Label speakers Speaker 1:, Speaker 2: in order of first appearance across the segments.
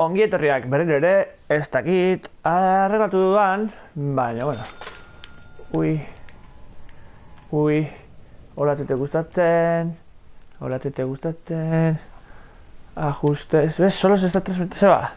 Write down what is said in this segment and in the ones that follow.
Speaker 1: Ongi etorriak berriro ere, ez dakit arreglatu dudan, baina, bueno. Ui, hola te gustatzen, ajustes, ¿ves? Solo se está transmitiendo, se va.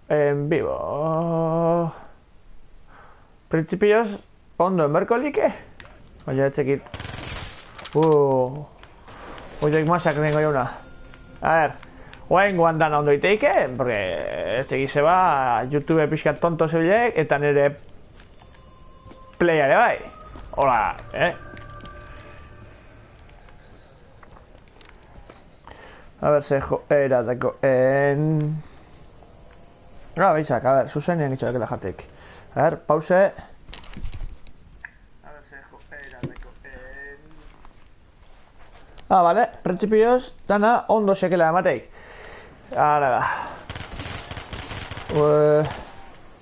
Speaker 1: En vivo. Principios, ondo enberkolike? Baina etxekit. Oioik masak nengo jauna. A ver, oain guandan ondo iteike, porque etxekit zeba YouTube pixkat tonto zebilek, eta nire playare bai. Hola, A ver, se eratako en... No, baitzak, a ver, zuzenean itxo dekela jatek. A ver, pause. A ver, se eratako en... vale, principios, dana, ondo sekela emateik. Ara da.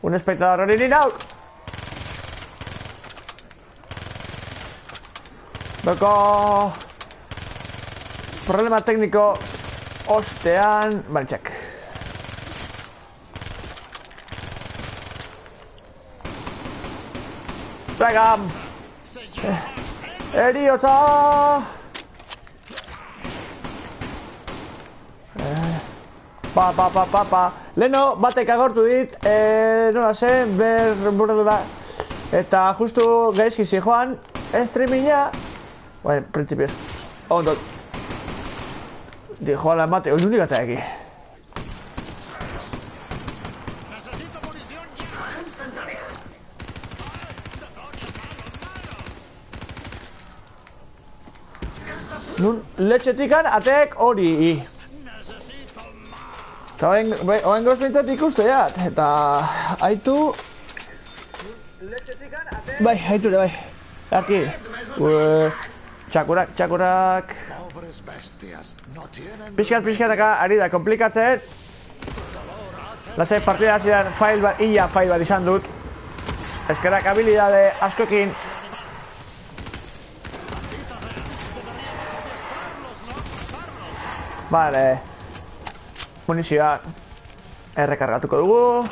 Speaker 1: Un espectador hori nau! Doko... Problema tekniko ostean... Vale, check. Venga. Eriota. Pa. Leno, batek agortu dit, nola zen, berrela. Eta justu gaizki zijoan, streaminga. Bueno, principios. Ondo. Dijo a la mate, hoy única está aquí. Nun letxetikan atek hori. Eta oen gozpintzat ikuste jat. Eta haitu... Bai, haitu ere bai. Aki. Txakurak. Pixkat ari da komplikatzen. Lasai partida hasieran fail bat izan dut. Eskerak habilidade askokin. Vale. Munizioa errekargatuko dugu.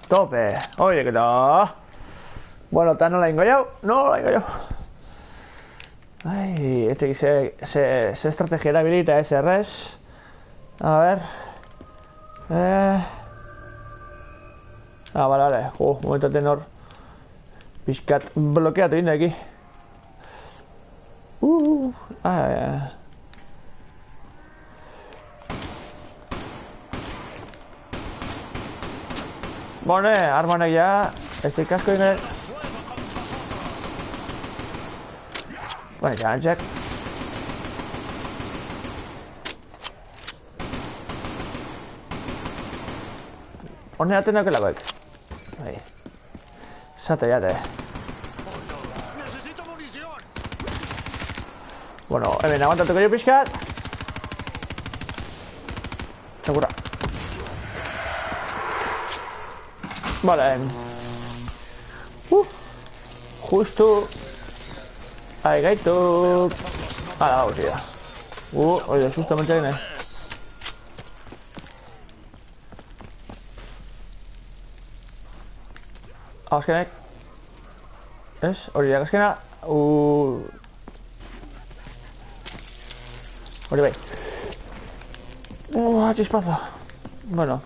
Speaker 1: Tope. Oye, que no. Bueno, eta nola ingo jau. Ai, este se estrategia erabilita ese res. A ver. Vale. Momento tenor. Piscat bloqueatu inda aquí. Bone, armanek ja. Este kasko ine. Bueno, ya, Jack. Hone atenak elagoek. Ahí. Sate jate. Bueno, hemen aguantatuko jo pixkat. Txakura. Vale. Justu. Ahí gaitu. Vamos ya. Oye, justamente viene. Azkenek. Ez, hori da azkena. Hori bai. Chispazo. Bueno.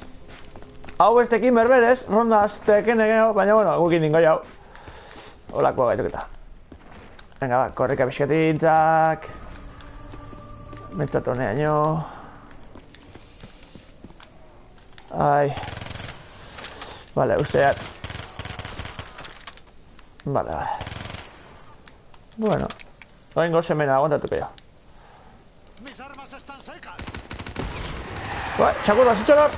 Speaker 1: Hau bestekin berberez, ronda azteken egeo, baina bueno, gukin ningo jau. Olako gaituketa. Venga, va, korrika pixkatintzak. Mentzatu neaino. Ai. Vale, usteat. Vale. Bueno. Oengo semena, aguantatuko jo. Mis armas están secas. Txakur, has hecho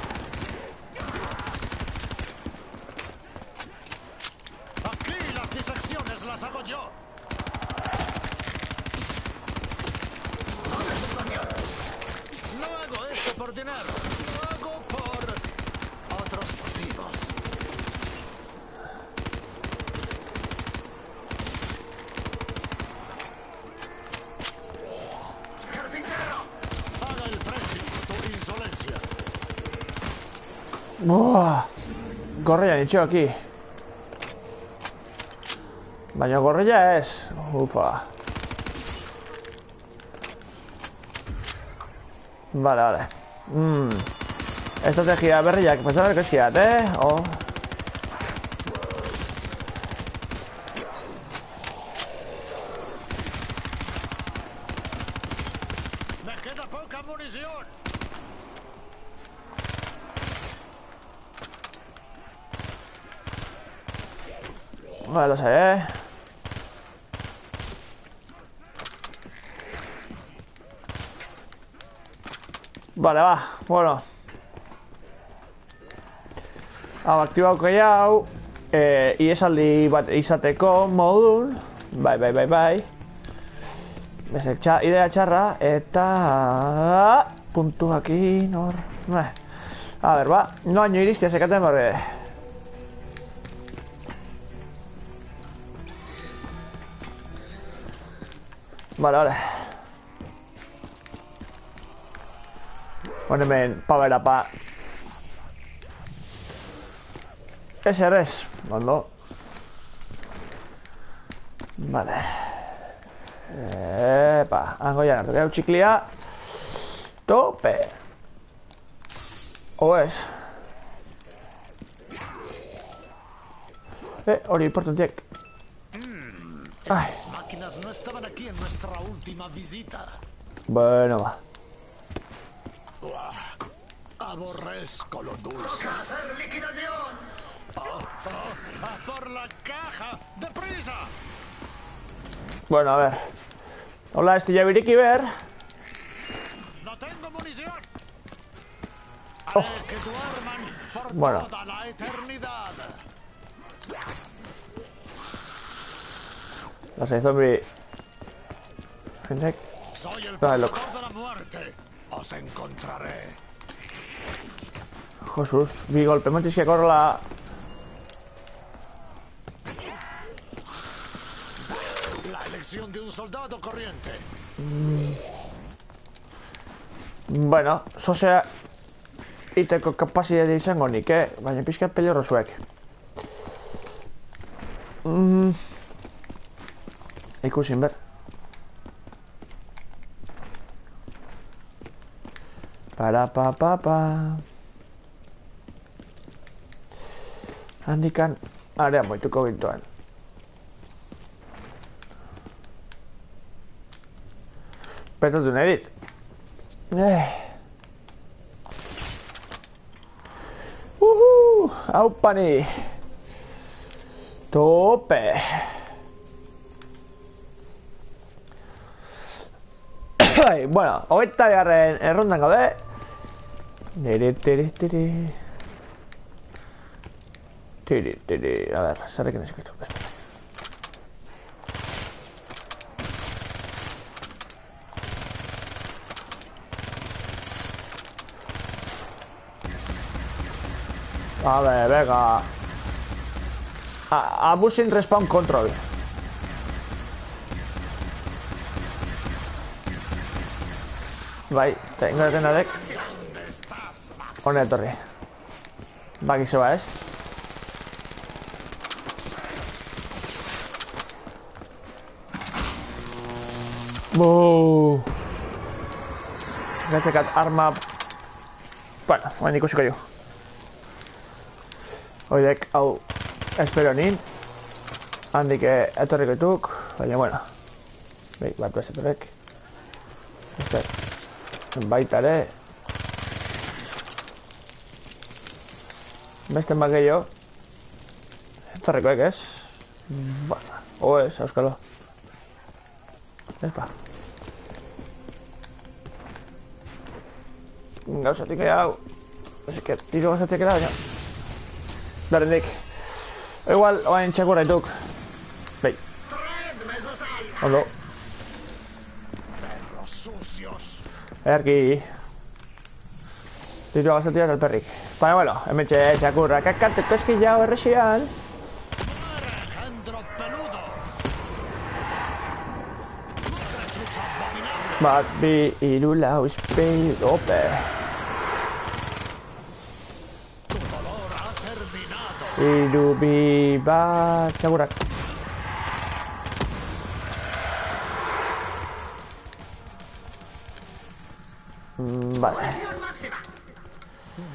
Speaker 1: Aquí las disecciones las hago yo. No hago esto por dinero, lo hago por Buah. Gorria nitxo aquí. Baina gorria ez. Ufa. Vale. Estrategia berriak. Pues a ver que siat, Oh.
Speaker 2: Me queda poca munición.
Speaker 1: Vale, lo sé, Vale, va, bueno. Hau aktibauko jau. Iesaldi bat izateko modun. Bai. Beze, idea txarra. Eta... puntu aquí, nor... A ver, va. Noaino iristia sekaten barre. Vale. Bueno, hemen, pabera, pa. SRS, ondo. Vale. Epa, hango ya hartu gau txiklia. Tope. O ez. Hori importantiek.
Speaker 2: Estas máquinas no estaban aquí en nuestra última visita.
Speaker 1: Bueno, va.
Speaker 2: Aborrezco lo dulce. ¡Hacer liquidación! ¡A por la caja! ¡Deprisa!
Speaker 1: Bueno, a ver. Hola, ya biriki ver.
Speaker 2: ¡No tengo munición! Haré que duerman por toda la eternidad.
Speaker 1: No sé, zombie. Gente.
Speaker 2: Soy el
Speaker 1: portador
Speaker 2: de la muerte. Os encontraré.
Speaker 1: Jesús, vi golpe, montes que corre la...
Speaker 2: La elección de un soldado corriente.
Speaker 1: Bueno, sosea iteko kapazitatea izango nik, baina pixka pelorro zuek. Ikusin ber. Pa. Handikan area moituko gintuan. Petatu nahi dit. Haupani. Tope. Bueno, hogeita bigarren errondan gaude. A ver, zerrekin escrito. A ver, venga. Abusing respawn control. Bai, tengo denak. Hone etorri. Baki se ba, ez? Gatzekat arma... Bueno, hain ikusiko jo. Oidek, hau... Espero nin. Handik etorriko dituk. Baina, bueno. Batu ez etorrek. Baita ere. Beste bat gehiago. Etorrikoek, ez? Bueno, ez, auskalo. Epa. Gauzatik hau. Ez que tiro gauzatik da, baina. Darendik. Igual, oain txakurra dituk. Bai. Ondo. Erki. Tiro gauzatik da perrik. Baina, bueno, hemetxe txakurra. Kakateko eski jau errexian. Bat, bi, iru, lau, izpei, ope. Hiru, bi, bat, segurak. Vale.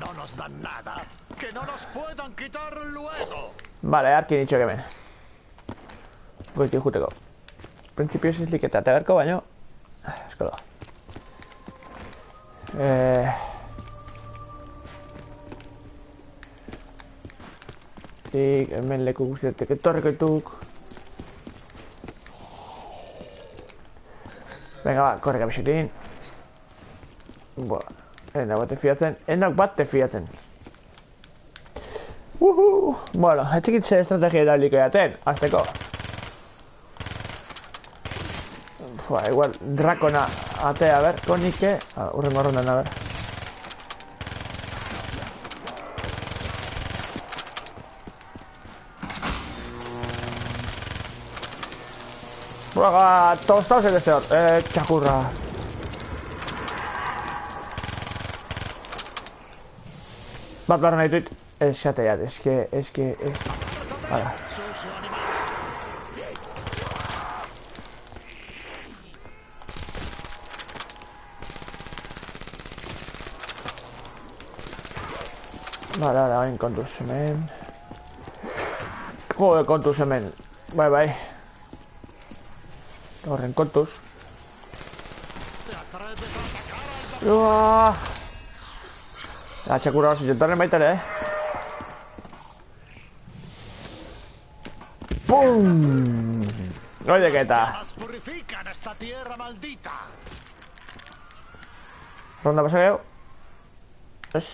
Speaker 2: No nos dan nada. Que no nos puedan quitar luego.
Speaker 1: Vale, arkin itxo hemen. Goiti juteko. Printzipioz ez liketa tegarko, baino... Eskola. Hemen leku guztietek etorreko dituk. Venga, ba, korreka bixetin. Boa, endak bat te fiatzen. Bueno, etxikitze estrategia erabiliko jaten, azteko. Igual, drakona atea, a ver, konike... Urrengo rondan, a ver. Buah, tostados el deseor, txakurra. Bat barra nahi duit, ez xateat, ez que... Hala. Vale, hain kontuz hemen. Jode, kontuz hemen. Bai. Horren kontuz. Txakurra hori zentorren baita ere, Pum! Oidek eta. Ronda pasa gehiago. Ez.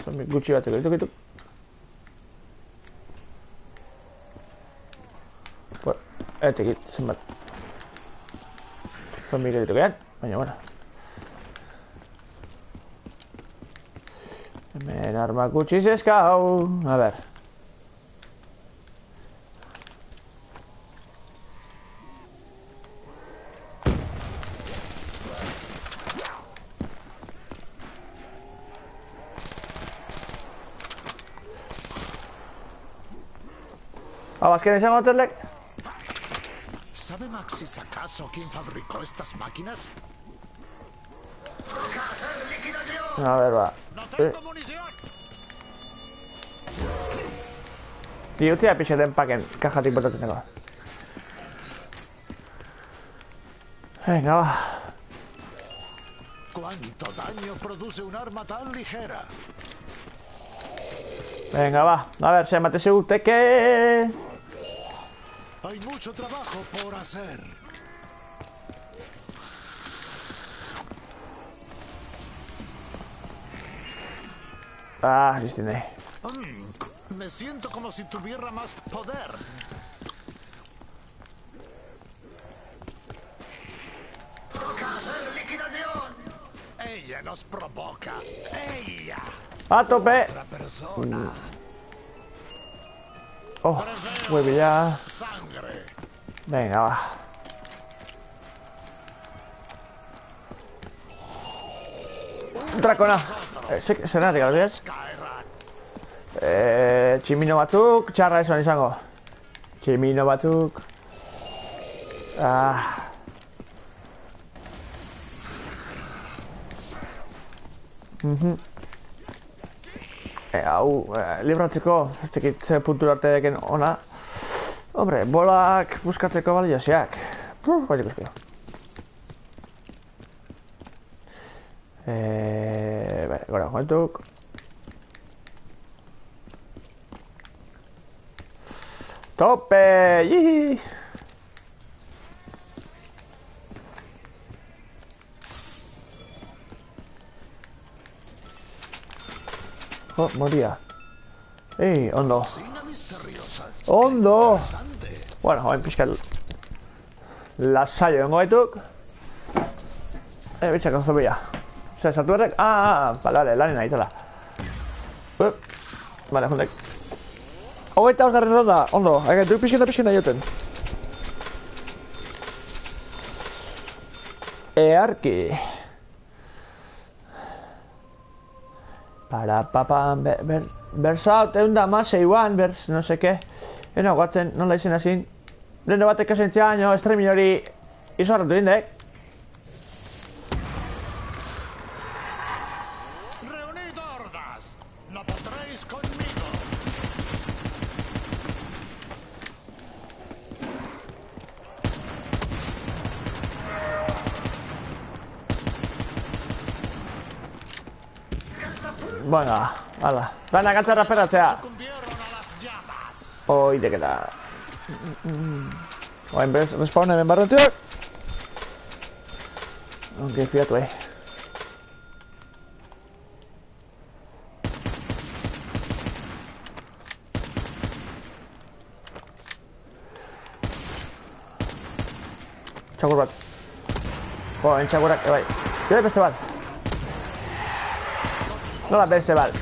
Speaker 1: Zombi gutxi bateko dituk. Etekit, zenbat. Zombi dituk ean, baina bueno. Hemen arma gutxi zeskau. A ver. ¿Quién se llama Telec?
Speaker 2: ¿Sabe Maxis acaso quién fabricó estas máquinas?
Speaker 1: A ver, va.
Speaker 2: ¡No tengo munición!
Speaker 1: Tío, utzi apixeten paken kajatik botatzen dago. Venga, va.
Speaker 2: ¿Cuánto daño produce un arma tan ligera?
Speaker 1: Venga, va. A ver, se mate segute que...
Speaker 2: Hay mucho trabajo por hacer.
Speaker 1: Ah, Cristina.
Speaker 2: Me siento como si tuviera más poder. ¡Toca hacer liquidación! Ella nos provoca. Ella.
Speaker 1: A tope.
Speaker 2: Otra persona.
Speaker 1: Oh, vuelve ya.
Speaker 2: Sangre.
Speaker 1: Venga, va. Drakona. Zena, tika, ¿ves? Tximino batzuk, txarra esan izango. Tximino batzuk. Hau, libratzeko, ez tekit ze puntu arte deken ona. Hombre, bolak buskatzeko balioziak. Bai ikuspio. Bai, gora, joentuk. Tope! Yihi! Oh, moría. Ondo. Ondo! Bueno, hain pixka lasaio dengo gaituk. Bitxako zobia. Zer, sartu berrek? Vale, lanen ahitala. Vale, jondek. Hogeita osgarren ronda, ondo. Duk pixkena joten. Earki. Para, papa, ber... Bersaut, egun da masei guan, bers, no seke. Eno guatzen, nola izen hazin. Leheno batek esentzia baino, streaming hori izuarratu indek.
Speaker 2: Reunid hordas. No podréis conmigo.
Speaker 1: Venga, hala. Gana gatzarra esperatzea.
Speaker 2: Sucumbieron a las llamas.
Speaker 1: Oide que da. Oain respawnen en barrotiak. Aunque fiatu, Txakur bat. Joen txakurak, bai. Gire beste bat. Nola beste bat.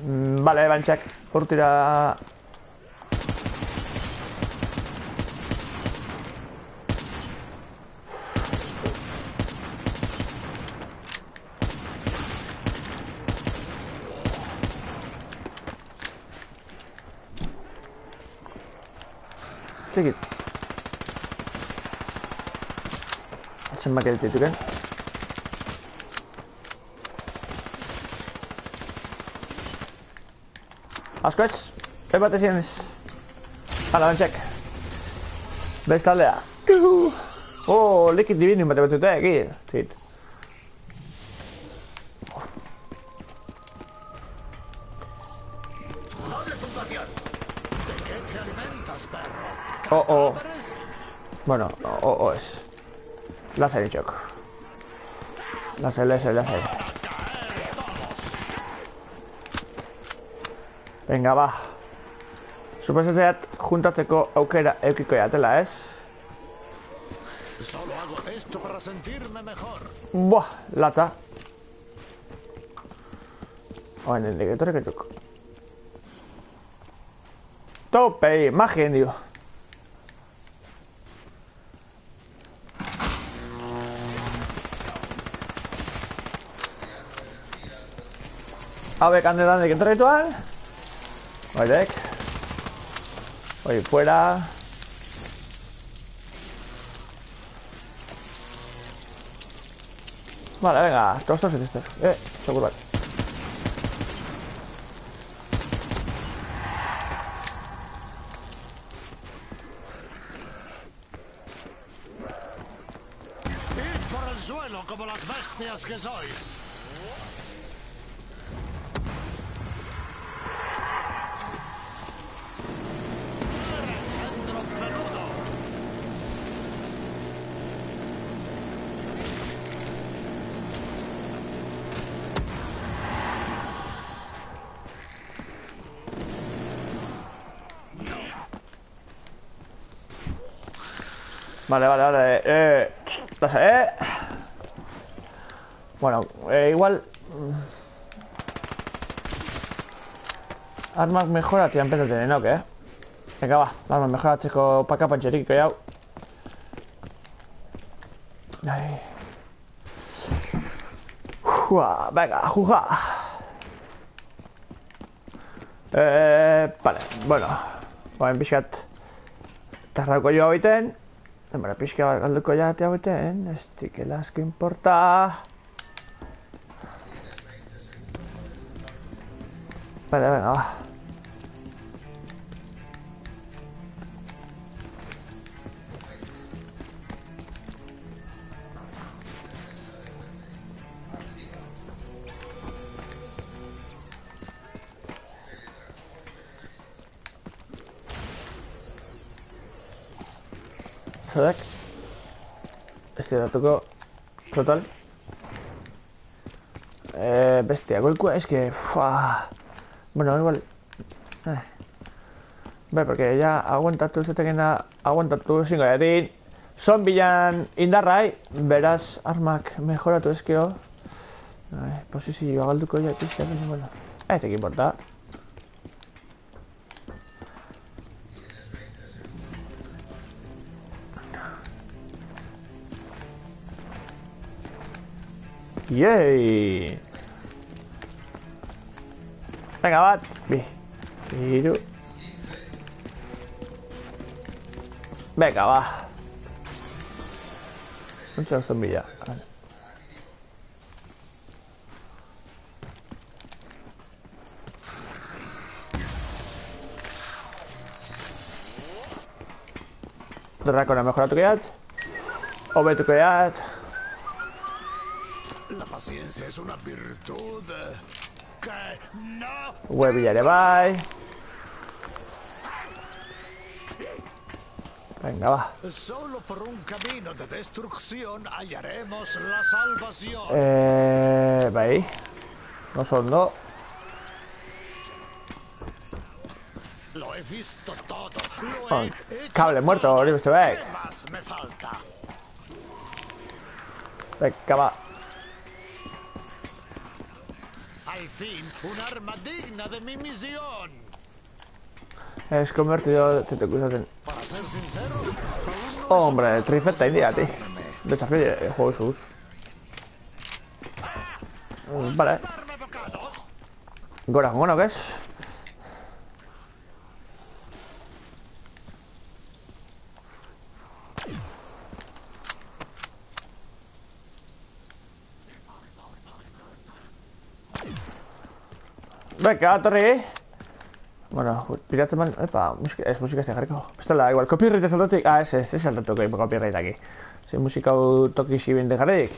Speaker 1: Vale, bantxak. Urtira... Txekit. Atzen bak edituken. Asko ez? Bat ezien ez. Hala, bantxek. Bestaldea. Oh, likit divinum bate batute, egir. Txekit. Oh. Bueno, es. Lasai txok. Lasai. Venga, ba. Suposatzea juntatzeko aukera eukiko jatela, ez?
Speaker 2: Solo hago esto para sentirme mejor.
Speaker 1: Buah, lata. Oen, indiketorek etuk. Topei, magien, dio. Hauek handetan indiketorretuan. Oidek. Oi, fuera. Vale, venga, tostos y estos. Seguro bat.
Speaker 2: Id por el suelo como las bestias que sois.
Speaker 1: Vale. Bueno, igual... Armak mejoratian pentsatene, nok, Venga, ba, armak mejoratzeko pakapantxeriko jau. Venga, juja. Vale, bueno. Baina pixkat tarrauko jo egiten. Bara, pixka bat galduko jate hau egiten. Ez dikela asko importa. Vale, venga, ba. Zodek. Ez datuko total. Bestia, golkua, es que... Bueno, igual... Bai, porque ya aguantatu zetekena... Aguantatu zingo jatin. Zombian indarrai. Beraz, armak mejoratu ezkeo. Posizioa galduko jatizia. Bueno, ez eki importa. Yay! Venga, bat. Bi. Hiru. Venga, va. Mucha zombilla. Vale. Dracona mejoratuko jat. Hobetuko jat.
Speaker 2: La paciencia es una virtud que no...
Speaker 1: Huevilla ere bai. Venga, va.
Speaker 2: Solo por un camino de destrucción hallaremos la salvación.
Speaker 1: Bai. Oso ondo.
Speaker 2: Lo he visto todo.
Speaker 1: Oh, cable muerto, hori beste bai.
Speaker 2: ¿Qué más me falta?
Speaker 1: Venga, va.
Speaker 2: Al fin, un arma digna de mi misión.
Speaker 1: Es convertido... Te cuidaten.
Speaker 2: Para ser sincero, aún no
Speaker 1: Hombre, trifecta india, tío. Desafío de juego sus. Vale.
Speaker 2: darme bocados.
Speaker 1: Gora, bueno, ¿qué es? Venga, torri. Bueno, piratzen man... Epa, ez musika este jarriko. Pistola, igual, copyright saltatik. Ah, ez saltatuko copyright aquí. Ze musika toki ziben de jarrik.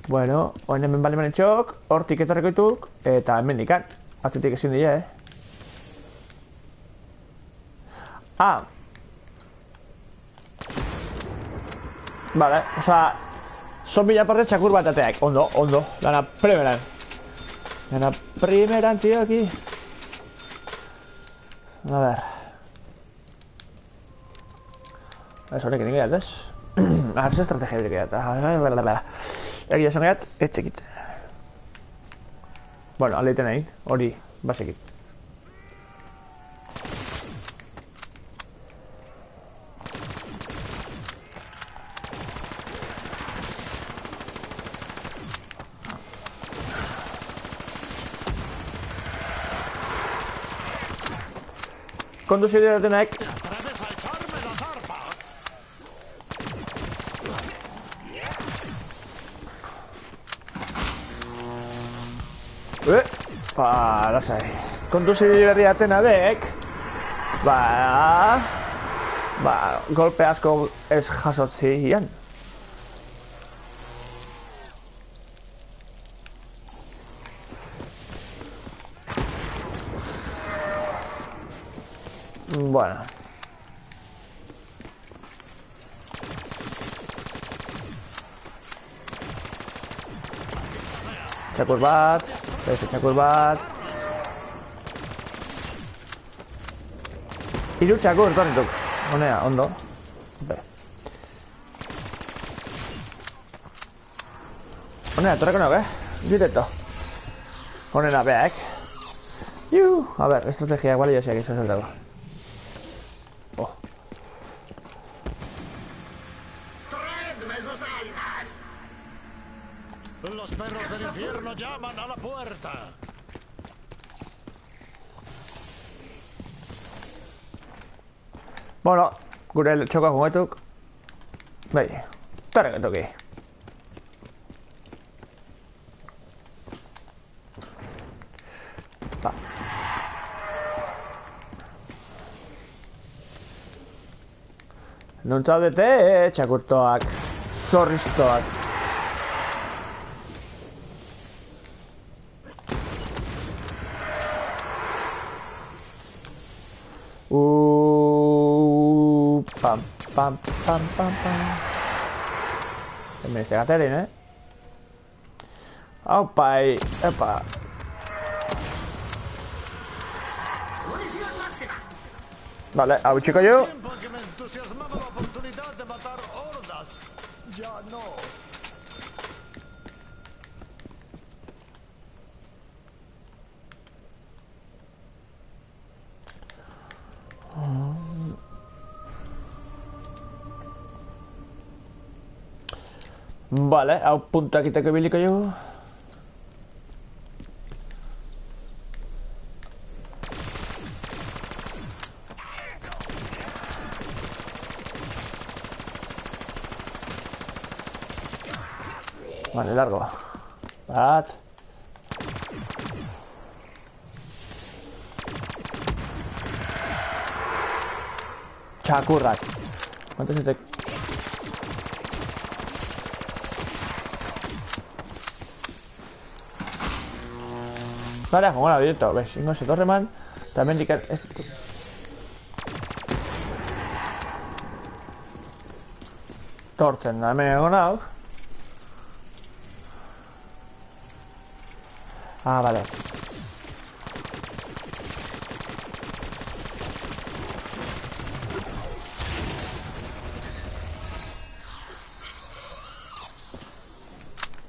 Speaker 1: Bueno, oen hemen bale manen txok, hortik etorriko dituk, eta hemen dikan. Atzetik ezin dira, Ah. Vale, oza... Zombila parte txakur bat ateak. Ondo, ondo. Lana primeran. Lana primeran, tío, aquí. A ver. Ez honek egin gehiat, ez? Ez estrategia dira gehiat. Egia esan gehiat, ez txekit. Bueno, aleiten egin, hori, basekit. Konduzio dira denak.
Speaker 2: ¿Te atreves a echarme la zarpa?
Speaker 1: Lasai. Konduzio dira denak. Golpe asko ez jasotzian. Bueno. Txakur bat. Beste txakur bat. Hiru txakur, torrituk. Honea, ondo. Be. Honea, torreko nago, Directo. Honena, beak. A ver, estrategia igual ya sé que eso es el dago.
Speaker 2: Los perros del infierno llaman a la puerta.
Speaker 1: Bueno, gure txoka jumetuk. Bai, torreko toki. Non zaudete, txakurtoak. Zorriztoak. Pam. Hemen ez egaterin, Aupai, epa. Vale, hau txiko jo.
Speaker 2: Tiempo en que me entusiasmaba la oportunidad de matar hordas. Ya no.
Speaker 1: Vale, hau puntuak iteko biliko jo. Vale, largo. Bat. Chakurrak. ¿Cuánto se te...? Vale, como lo abierto. ¿Ves? Ingo se Torreman. También dikan... Torten, dame algo. Ah, vale.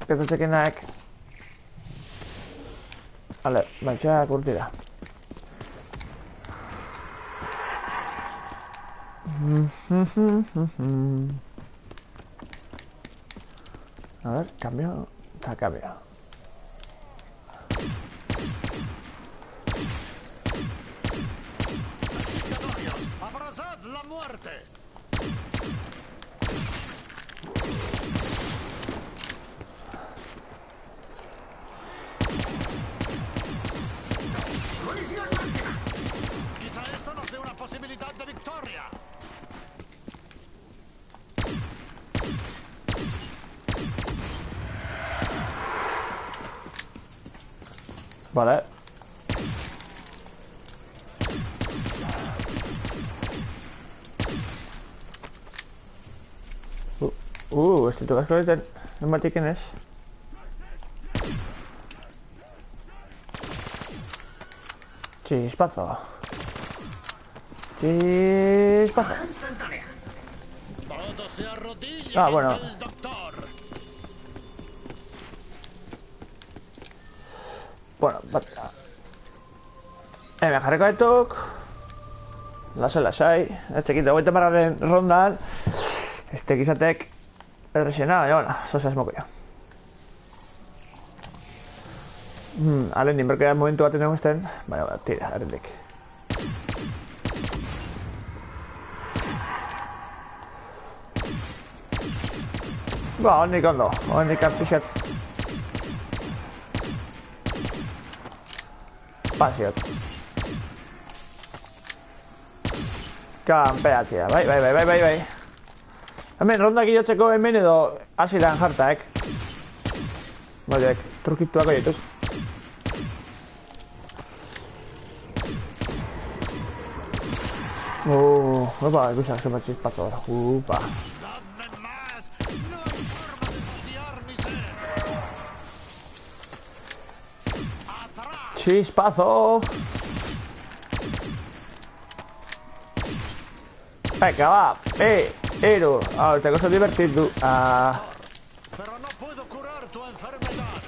Speaker 1: Ketatzekenak. Vale, baitxea kurtira. A ver, cambio. Está cambiado.
Speaker 2: ¡Abrazad la muerte! Quizá esto nos dé una posibilidad de victoria.
Speaker 1: Vale. Este tu casco de... No me quién es. Chispazo. Chispazo.
Speaker 2: Todo se arrodilla
Speaker 1: Ah, bueno.
Speaker 2: ante el doctor.
Speaker 1: Bueno, me jarriko etok. Lasai. Este quito, voy a tomar en ronda. Este kizatek errexena, bueno, zosa esmoko jo. Alen, inberkera momentu baten egon esten. Baina, tira, errendik. Ba, hondik ondo. Hondik arpixat. Pasiot. Kanpeatzea, bai. Hemen, rondak iotzeko hemen edo hasilan jartaek. Moiek, trukituako dituz. Opa, ikusak zenbat txizpazo ahora. Upa.
Speaker 2: ¡Dadme más! ¡No hay forma de vaciar mi ser! ¡Atrás!
Speaker 1: Chispazo. Venga, va. Ero. Ahora te cosa divertido.
Speaker 2: Pero no puedo curar tu enfermedad.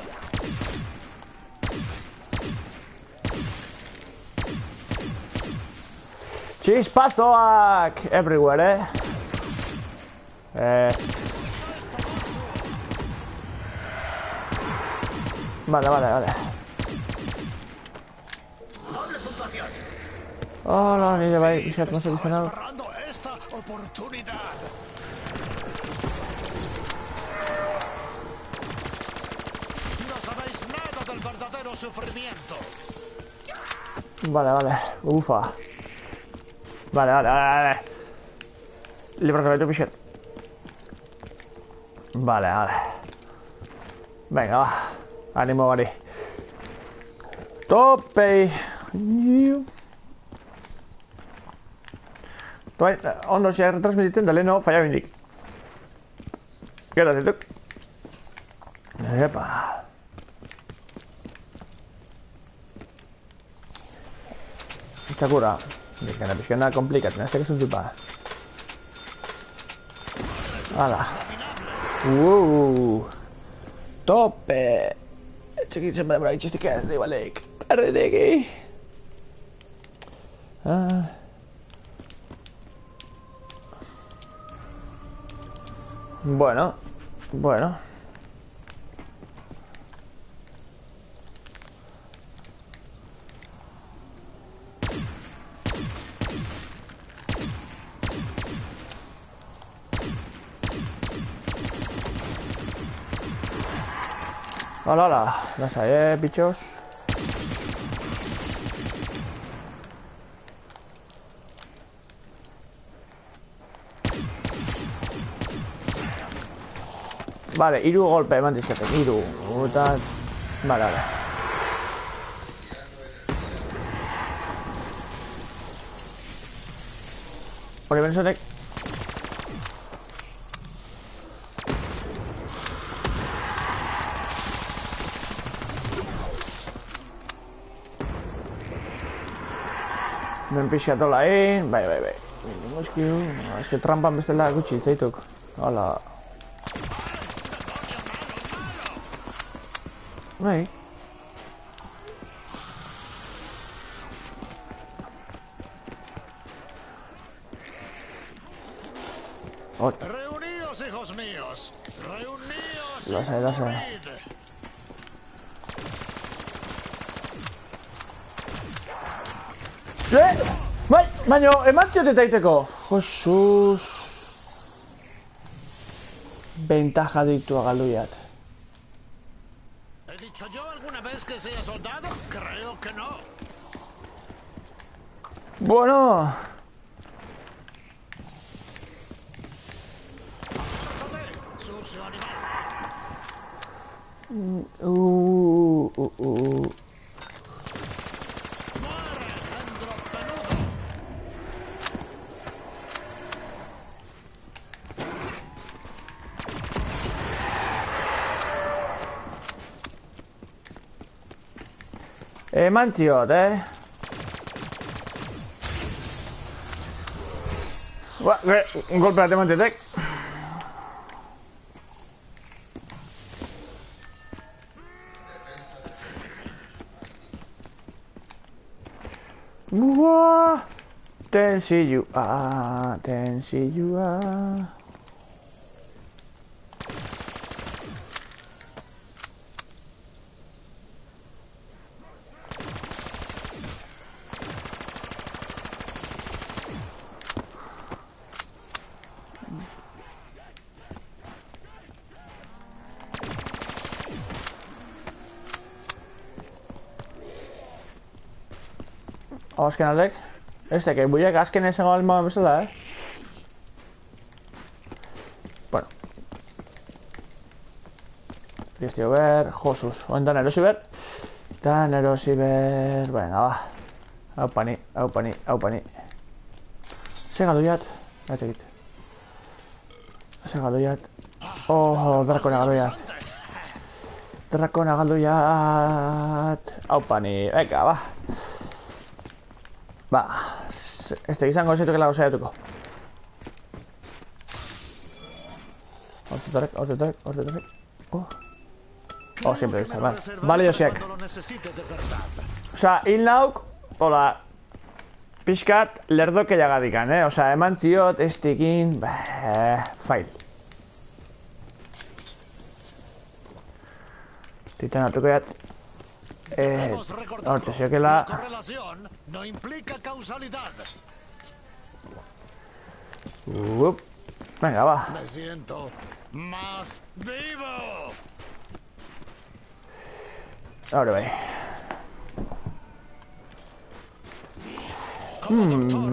Speaker 1: Chispazo everywhere, Vale. Oh, no, ni de ahí, ya hemos solucionado.
Speaker 2: Esperando esta oportunidad. No sabéis nada del verdadero sufrimiento.
Speaker 1: Vale. Ufa. Vale. Libro de tu pichel. Vale. Venga, va. Ánimo, Gary. Tope. Ondo se retransmititzen da leheno falla bindik. Gero zituk. Epa. Txakura. Dikana pixkena komplikatzen, ez tekesun zipa. Hala. Tope. Txekitzen bada bera itxistik ez, di baleik. Arreteki. Bueno. Hola, hola. Las hay, bichos. Vale, hiru golpe eman dizkaten, hiru. Eta... Vale, vale. Hori benzotek. Men pixatola egin, bai. Moskiu, ez que trampan bestela gutxi zaituk. Hala. Bai.
Speaker 2: Reuníos, hijos míos. Reuníos.
Speaker 1: Las hay. Bai, baina, eman ziote taiteko. Josuz. Ventaja diktua galduiat.
Speaker 2: ¿He dicho yo alguna vez que sea soldado? Creo que no.
Speaker 1: Bueno.
Speaker 2: Sucio animal. Muere, dentro peludo.
Speaker 1: Eman ziot, Un golpe bat eman ziotek. Tensillua. Azken aldek. Ez que buiak azken esango alma bezala, Bueno. Listo, ver. Josus. Oentan erosi ber. Tan erosi ber. Venga, va. Hau pani. Sega duiat. Gatxekit. Sega duiat. Oh, drakona galduiat. Hau pani. Venga, va. Ba, este izango zaitukela osaiatuko. Hortetarek. Siempre bisa, vale. Vale, Josiak. Osa, hil nauk, hola, pixkat lerdoke jagadikan, Osa, eman ziot, estikin, fail. Titan hartuko jat. Hortxe, ziokela.
Speaker 2: Correlación no implica causalidad.
Speaker 1: Venga, va.
Speaker 2: Me siento más vivo.
Speaker 1: Ahora bai.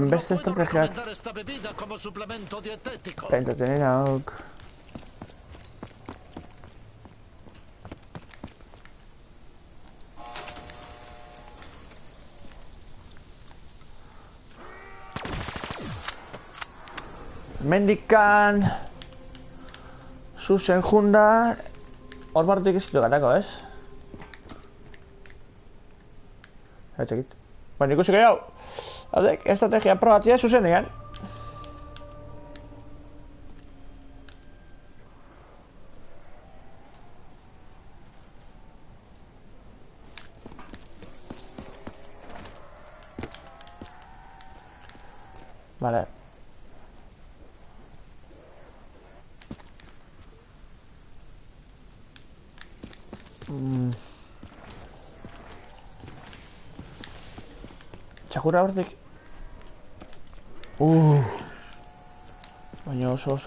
Speaker 1: Beste estrategiak.
Speaker 2: Esta bebida como suplemento dietético.
Speaker 1: Pentsatzen auk. Mendikan zuzen junda hor barrutik ez ditu gatako, ez? Txekit. Bueno, ikusiko jau. Haudek, estrategia probatzia zuzenean. Vale. Txakurra hortik. Baina oso.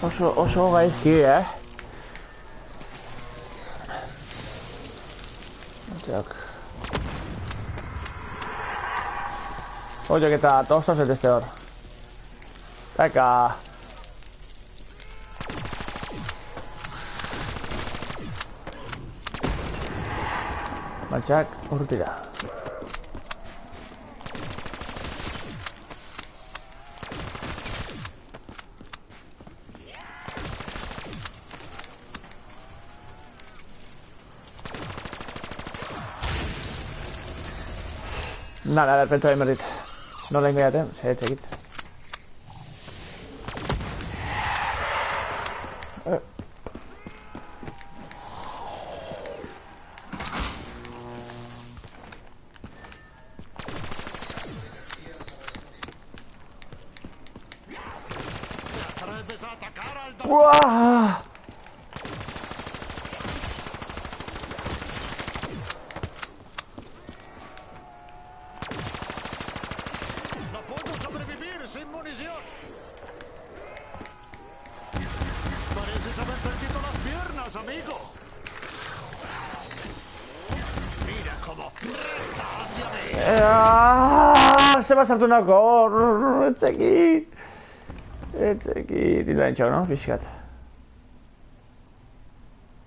Speaker 1: Oso gaizki, Jack. Oye, que está tostas el testeador. Venga. Jack, urtira. Nada, del pecho de Merit. No le engañate, se quita. ¡Guau!
Speaker 2: No puedo sobrevivir sin munición. Pareces haber perdido las piernas, amigo. Mira cómo reta hacia mí.
Speaker 1: Se va a saltar una cor. Este aquí. Y lo han hecho, ¿no? Fíjate.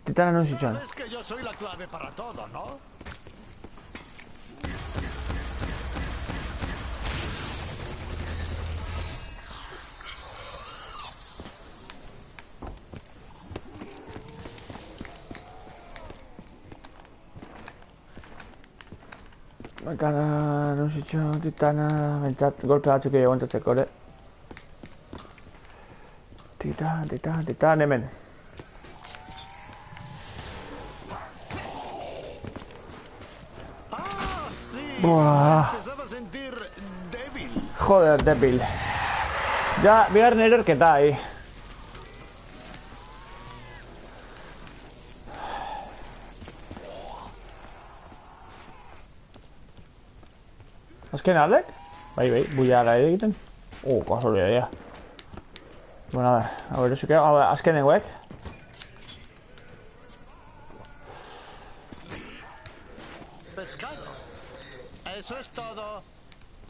Speaker 1: Titana no se
Speaker 2: Sabes que yo soy la clave para todo, ¿no?
Speaker 1: Titana no se hecho. Titana. Golpe batzuk aguantatzeko, Titan, hemen.
Speaker 2: Ah, sí.
Speaker 1: Buah.
Speaker 2: Empezaba a sentir débil.
Speaker 1: Joder, débil. Ya, bigarren erorketa ahí. Azken aldek? Bai, buiara egiten. Kasualidad. Bueno, a ver, eso que... A ver, azkenengoek.
Speaker 2: Pescado. Eso es todo.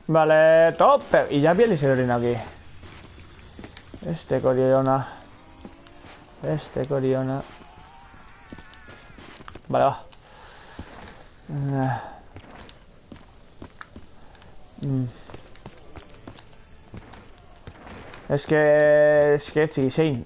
Speaker 1: Vale, top. Y ya vi el Isidorino aquí. Este Coriona. Vale, va. Es que es chiquisein.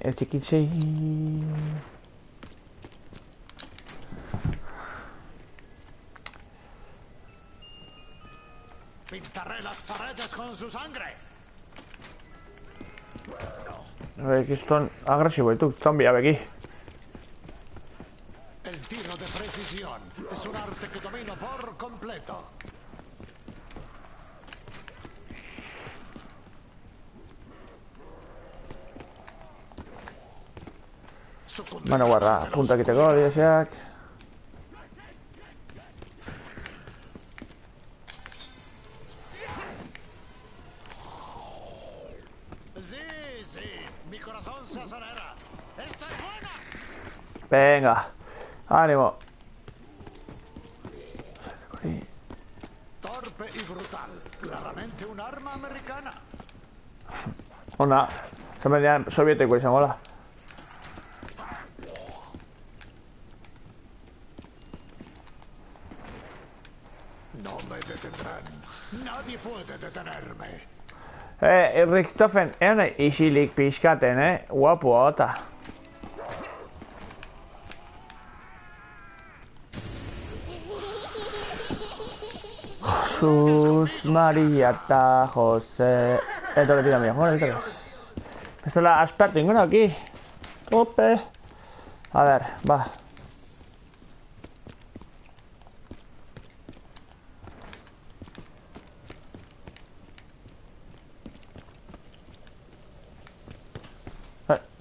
Speaker 2: Pintaré las paredes con su sangre.
Speaker 1: Kriston agresibo ditu, zombia beki.
Speaker 2: El tiro de precisión es un arte que domino por completo.
Speaker 1: Bueno, guarda, punta egiteko, adiasiak.
Speaker 2: Sí, mi corazón se acelera. ¡Esta es buena!
Speaker 1: Venga, ánimo.
Speaker 2: Torpe y brutal. Claramente un arma americana.
Speaker 1: Ona, zemendean sovieteko izango da.
Speaker 2: No me detendrán. Nadie puede detenerme.
Speaker 1: Richtofen, isilik pixkaten, guapo, ota. Jesús, María eta José. Esto que tira mío, bueno, esto que. Esto la asperto ninguno aquí. Tope. A ver, va.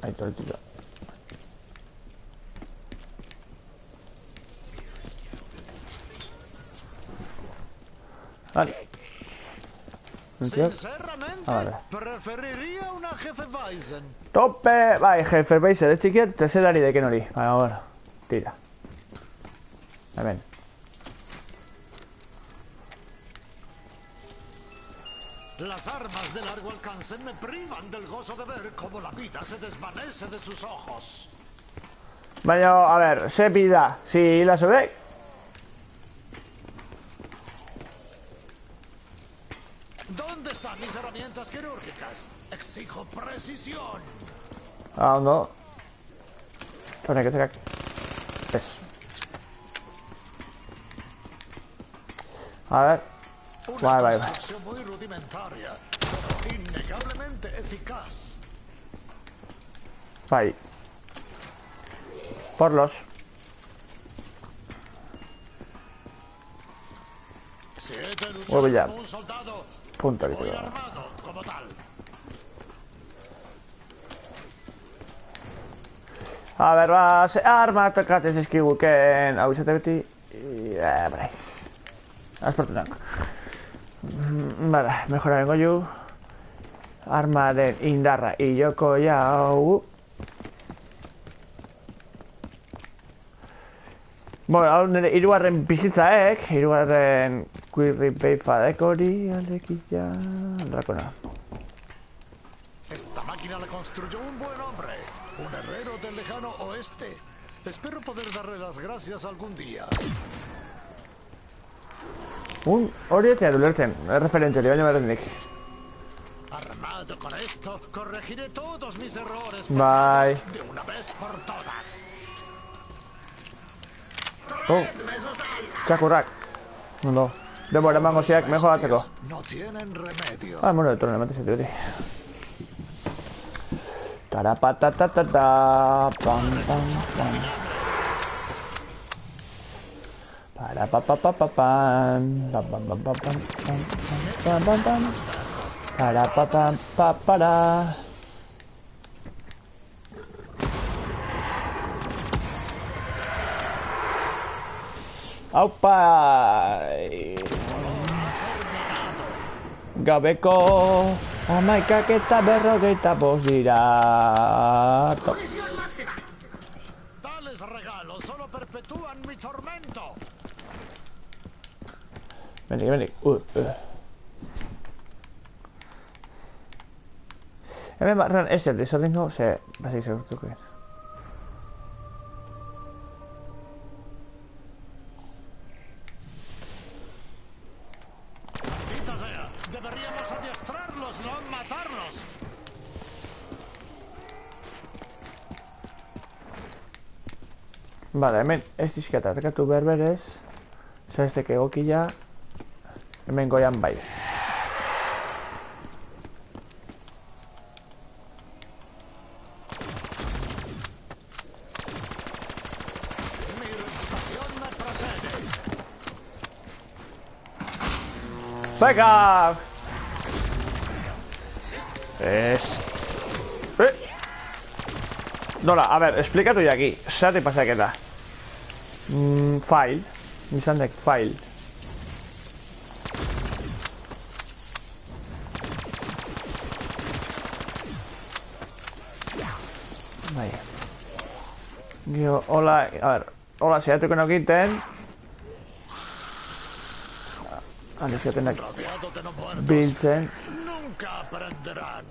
Speaker 1: Ahí todo el tiro. Vale.
Speaker 2: Sinceramente,
Speaker 1: vale.
Speaker 2: preferiría una jefe Weizen.
Speaker 1: Tope! Bai, jefe, baizer, ez txikiet, tercerari deken hori. Baina, bueno, tira. Hemen.
Speaker 2: Las armas de largo alcance me privan del gozo de ver cómo la vida se desvanece de sus ojos.
Speaker 1: Baina, a ver, ze vida. Si la sobek.
Speaker 2: ¿Dónde están mis herramientas quirúrgicas? Exijo precisión.
Speaker 1: Ah, ondo. Honek ezekak. Ez. A ver.
Speaker 2: Una
Speaker 1: Bai.
Speaker 2: construcción muy rudimentaria, pero innegablemente eficaz.
Speaker 1: Bai. Porlos.
Speaker 2: Si he de
Speaker 1: Vuelvo
Speaker 2: luchar
Speaker 1: ya.
Speaker 2: como un soldado,
Speaker 1: Punto
Speaker 2: voy
Speaker 1: que
Speaker 2: armado como tal.
Speaker 1: A ber, ba, ze arma tokatzen zizkiguken hau izate beti. Bai. Azportunak. Bada, mejoraren goiu. Armaren indarra iloko jau. Bueno, hau nire hirugarren bizitzaek, hirugarren quirri peifadek hori, alekilla, drakona.
Speaker 2: Esta máquina la construyó un buen hombre, un herrero del lejano oeste. Espero poder darle las gracias algún día.
Speaker 1: Hori ez zaitu lertzen, referente hori, baina berrendik.
Speaker 2: Armado con esto, corregiré todos mis errores
Speaker 1: Bai.
Speaker 2: pasados de una vez por todas.
Speaker 1: Txakurrak. Ondo. Denbora emango ziak mejoratzeko.
Speaker 2: No tienen remedio.
Speaker 1: Ah, bueno, de turno, ematen zitu hori. Tarapatatata, pam, pam, pam. Parapapapapam, pam, pam, pam, pam, pam, pam, pam, pam. Parapapam, papara. Aupa! Gabeko amaikak eta berrogeita bost dira.
Speaker 2: Tales regalos solo perpetúan mi tormento.
Speaker 1: Bendik. Hemen barran ez dut izordingo, ze bazik segurtuko egin.
Speaker 2: Maldita sea, deberíamos adiestrarlos, no matarlos.
Speaker 1: Bada, hemen ez dizkat atakatu berberez. Zaztek egokia. Hemen goian bai.
Speaker 2: Mi reputación me procede.
Speaker 1: Venga! Ez... Nola, a ber, esplikatu jaki. Zerati pasaketa. File. Izan dek, file. Bai. Gio, hola, a ber, hola, zehatuko nokiten. Zehatunak
Speaker 2: Rodeado de no muertos,
Speaker 1: biltzen.
Speaker 2: nunca aprenderán.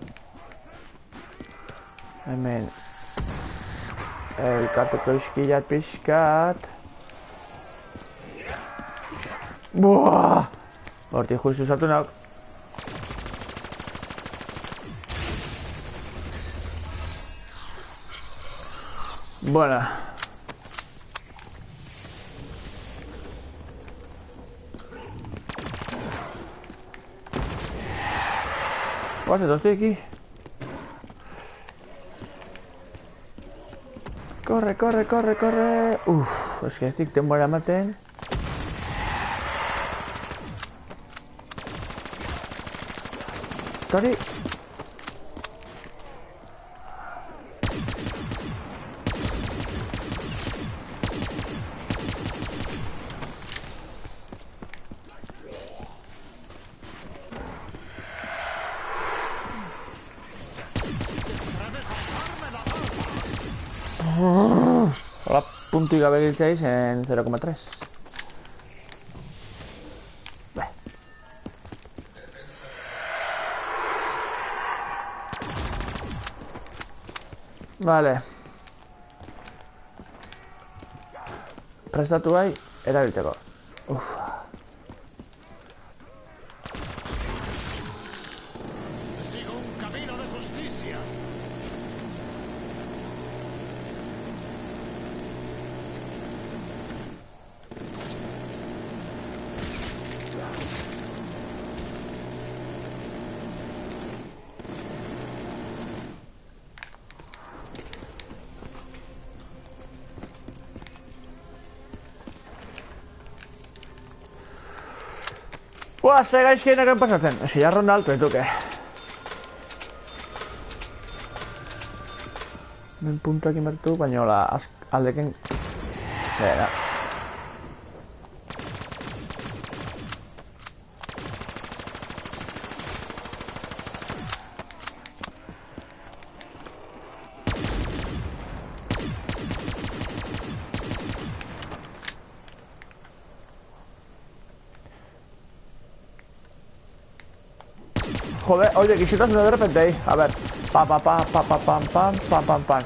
Speaker 1: Hemen elkartuko izkilat pixkat. Buah! Hortik justu sartu nauk. Bueno. Guaz, esto estoy aquí. Corre. Uf, es que estic denbora ematen. Tori. Hola, puntu y gabe giltzeis en 0,3. Vale. Prestatu bai, erabiltzeko. Uf.
Speaker 2: Sigo un camino de justicia.
Speaker 1: Buah, ze gaizkienak pasatzen. Si ya ronda alto, ¿tú qué? Men puntu aquí mertu, baina hola, aldeken... Venga. Joder, oye, quisitas no de repente ahí. A ver. Pa pa pa pa pa pam pam pam pam pam.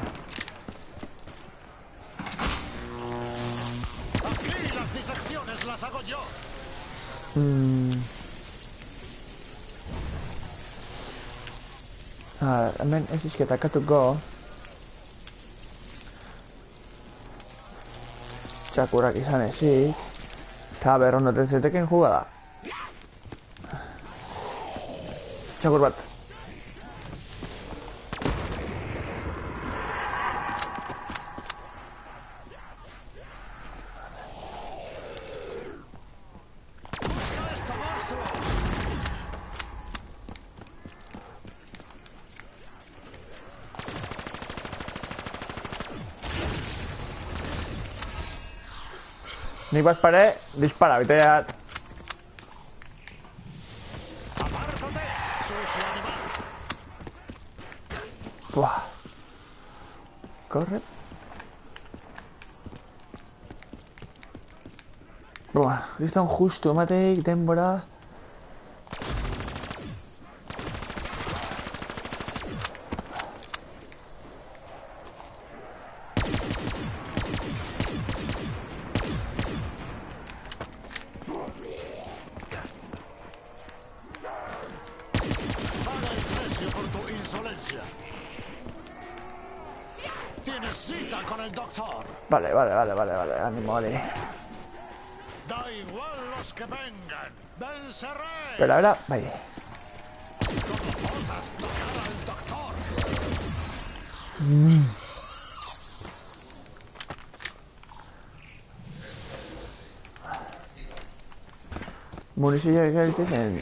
Speaker 2: Aquí las disecciones las hago yo.
Speaker 1: A ver, hemen ez izketakatuko. Txakurak izan ezik. Eta berrondo tezeteken jugada. Txakur bat.
Speaker 2: ¡Esto, monstruo!
Speaker 1: Nik bat pare, dispara, biteat.
Speaker 2: ¡Apártate, sucio animal!
Speaker 1: Buah. Corre. Buah, kriston justu emateik denbora.
Speaker 2: Paga el precio por tu insolencia. Tienes cita con el doctor.
Speaker 1: Vale, ánimo, vale.
Speaker 2: Da igual los que vengan. Venceré.
Speaker 1: Espera, vale.
Speaker 2: ¿Cómo osas tocar al doctor?
Speaker 1: Munizio egaltzen zen...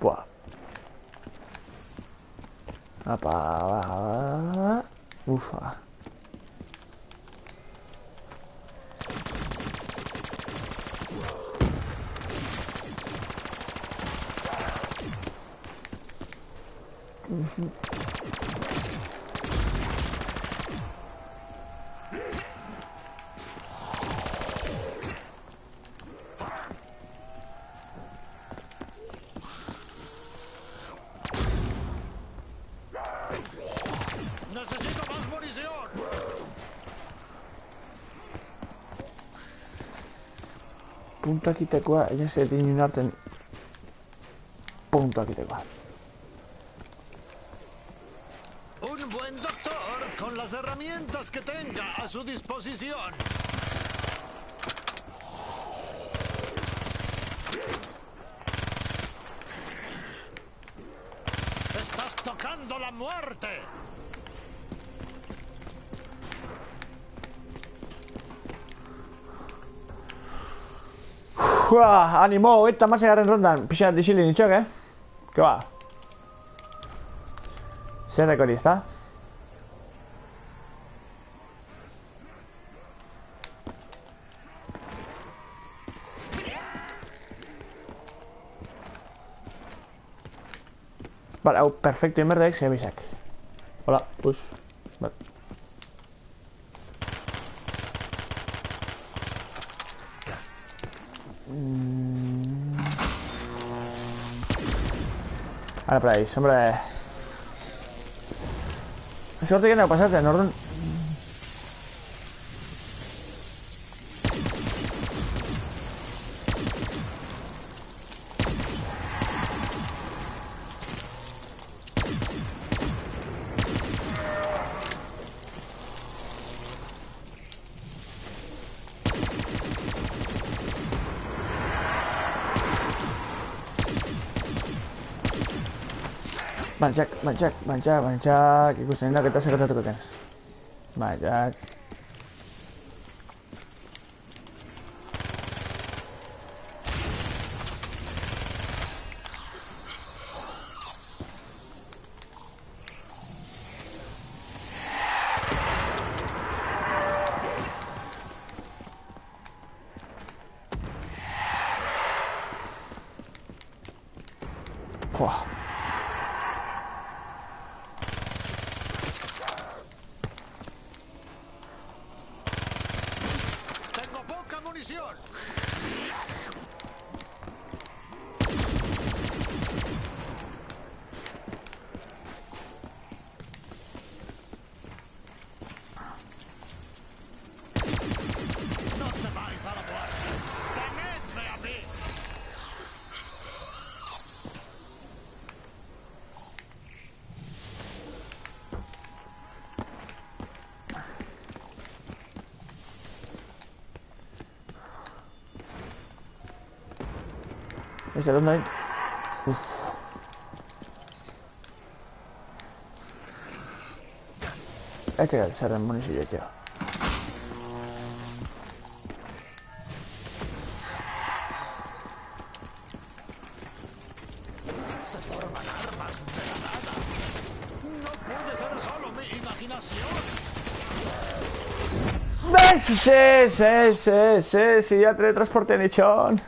Speaker 1: Buah. Apa, ufa.
Speaker 2: Necesito más munición.
Speaker 1: Puntu akitekoa, ez ez dinen arten... Puntu akitekoa.
Speaker 2: Un buen doctor con las herramientas que tenga a su disposición. Estás tocando la muerte.
Speaker 1: Uah, animo, eta masegaren rondan. Pixat disilin itxok, Que ba? Zer rekori, ezta? Vale, hau, perfecto inberdek, zebisak. Hola, push. Vale. Ahora por ahí, hombre. Es que no te quiero pasarte, Nordon. Banjak. Ikusten da, eta sekretatuko den. Banjak. Joa.
Speaker 2: Tengo poca munición. No te vais a la muerte. Tenedme a mí.
Speaker 1: ¿Ese dónde hay? Uf. Este es el ser munizio, tío.
Speaker 2: Se forman armas de la nada. No puede ser solo mi imaginación.
Speaker 1: Sí, ya teletransporte en Ichon.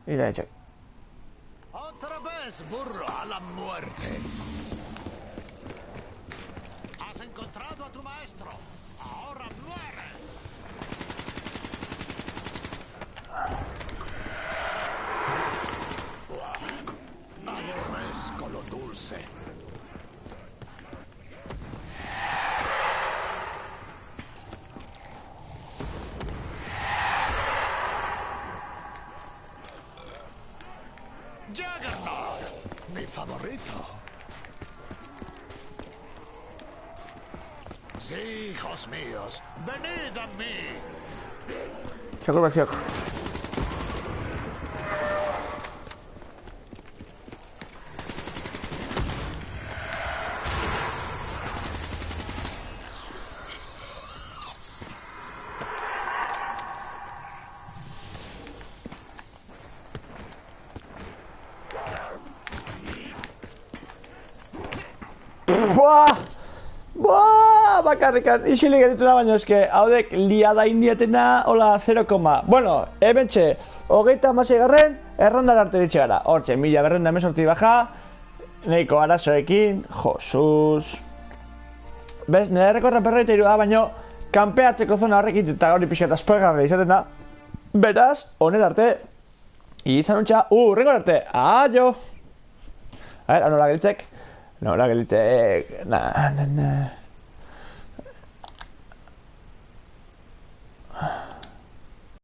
Speaker 1: Y de hecho.
Speaker 2: Otra vez, burro, a la muerte. Has encontrado a tu maestro. Ahora muere. Aborrezco lo dulce. Juggernaut, mi favorito. Sí, hijos míos, venid a mí.
Speaker 1: Choco vacío. Buah, bakarrikan, isilik edituna baino eske, haudek liada indietena, hola 0, bueno, ebentxe, hogeita amaseigarren, errondara arte ditxe gara, hortxe, 1218 baja, nahiko arazoekin, Josuz. Bez, nire rekorra perroita irua, baino, kanpeatzeko zona horrekit eta gauri pixka eta spoilergarria izaten da. Beraz, honera arte, izan untxa, rengo arte, aio! A ver, nola gelitzek,